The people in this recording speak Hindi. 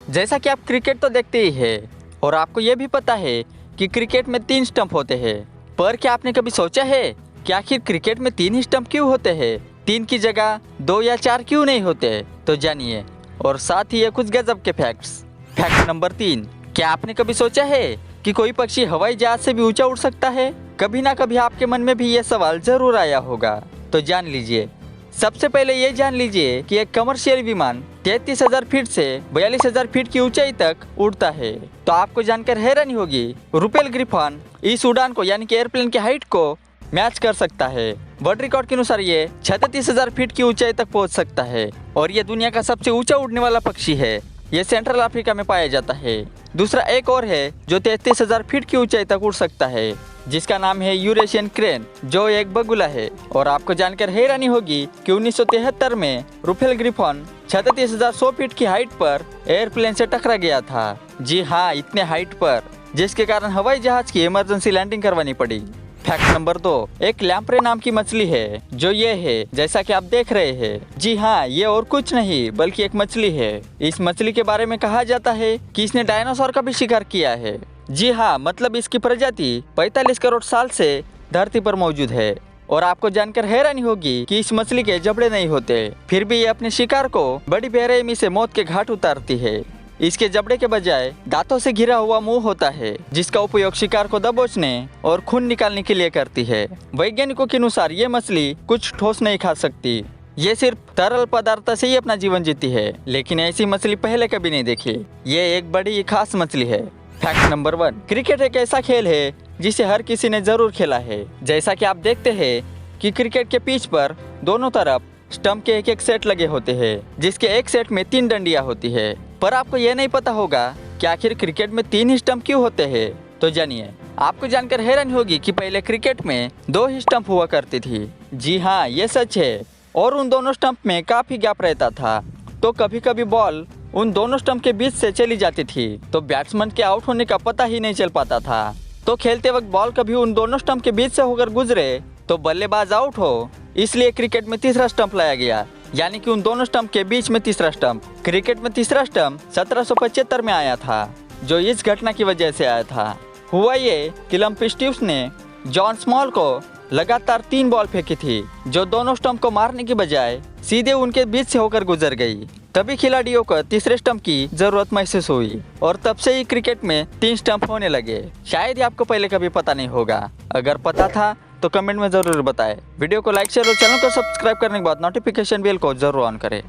जैसा कि आप क्रिकेट तो देखते ही है और आपको ये भी पता है कि क्रिकेट में 3 स्टंप होते हैं। पर क्या आपने कभी सोचा है कि आखिर क्रिकेट में 3 ही स्टंप क्यों होते हैं? 3 की जगह 2 या 4 क्यों नहीं होते? तो जानिए, और साथ ही ये कुछ गजब के फैक्ट्स। फैक्ट नंबर 3, क्या आपने कभी सोचा है कि कोई पक्षी हवाई जहाज से भी ऊंचा उड़ सकता है? कभी ना कभी आपके मन में भी ये सवाल जरूर आया होगा, तो जान लीजिए। सबसे पहले ये जान लीजिए कि एक कमर्शियल विमान 33,000 फीट से 42,000 फीट की ऊंचाई तक उड़ता है। तो आपको जानकर हैरानी होगी, रुपेल ग्रिफन इस उड़ान को यानी कि एयरप्लेन की हाइट को मैच कर सकता है। वर्ल्ड रिकॉर्ड के अनुसार ये 36,000 फीट की ऊंचाई तक पहुंच सकता है और ये दुनिया का सबसे ऊंचा उड़ने वाला पक्षी है। ये सेंट्रल अफ्रीका में पाया जाता है। दूसरा एक और है जो 33,000 फीट की ऊंचाई तक उड़ सकता है, जिसका नाम है यूरेशियन क्रेन, जो एक बगुला है। और आपको जानकर हैरानी होगी कि 1973 में रुपेल ग्रिफन 36,100 फीट की हाइट पर एयरप्लेन से टकरा गया था। जी हाँ, इतने हाइट पर, जिसके कारण हवाई जहाज की इमरजेंसी लैंडिंग करवानी पड़ी। फैक्ट नंबर 2, एक लैम्प्रे नाम की मछली है जो ये है जैसा कि आप देख रहे हैं। जी हाँ, ये और कुछ नहीं बल्कि एक मछली है। इस मछली के बारे में कहा जाता है कि इसने डायनासोर का भी शिकार किया है। जी हाँ, मतलब इसकी प्रजाति 45 करोड़ साल से धरती पर मौजूद है। और आपको जानकर हैरानी होगी कि इस मछली के जबड़े नहीं होते, फिर भी ये अपने शिकार को बड़ी बेरहमी से मौत के घाट उतारती है। इसके जबड़े के बजाय दांतों से घिरा हुआ मुंह होता है, जिसका उपयोग शिकार को दबोचने और खून निकालने के लिए करती है। वैज्ञानिकों के अनुसार ये मछली कुछ ठोस नहीं खा सकती, ये सिर्फ तरल पदार्थ से ही अपना जीवन जीती है। लेकिन ऐसी मछली पहले कभी नहीं देखी। ये एक बड़ी खास मछली है। फैक्ट नंबर 1, क्रिकेट एक ऐसा खेल है जिसे हर किसी ने जरूर खेला है। जैसा कि आप देखते हैं कि क्रिकेट के पिच पर दोनों तरफ स्टंप के एक सेट लगे होते हैं, जिसके एक सेट में 3 डंडियां होती है। पर आपको यह नहीं पता होगा कि आखिर क्रिकेट में 3 ही स्टंप क्यों होते हैं। तो जानिए, आपको जानकर हैरानी होगी कि पहले क्रिकेट में 2 ही स्टंप हुआ करती थी। जी हाँ, ये सच है। और उन दोनों स्टंप में काफी गैप रहता था, तो कभी कभी बॉल उन दोनों स्टंप के बीच से चली जाती थी, तो बैट्समैन के आउट होने का पता ही नहीं चल पाता था। तो खेलते वक्त बॉल कभी उन दोनों स्टंप के बीच से होकर गुजरे तो बल्लेबाज आउट हो, इसलिए क्रिकेट में तीसरा स्टंप लाया गया, यानी कि उन दोनों स्टंप के बीच में तीसरा स्टंप। क्रिकेट में तीसरा स्टंप 1775 में आया था, जो इस घटना की वजह से आया था। हुआ ये कि लंपी स्टीव्स ने जॉन स्मॉल को लगातार 3 बॉल फेंकी थी, जो दोनों स्टंप को मारने की बजाय सीधे उनके बीच से होकर गुजर गई। तभी खिलाड़ियों को तीसरे स्टंप की जरूरत महसूस हुई और तब से ही क्रिकेट में 3 स्टंप होने लगे। शायद ही आपको पहले कभी पता नहीं होगा। अगर पता था तो कमेंट में जरूर बताएं। वीडियो को लाइक शेयर और चैनल को सब्सक्राइब करने के बाद नोटिफिकेशन बेल को जरूर ऑन करें।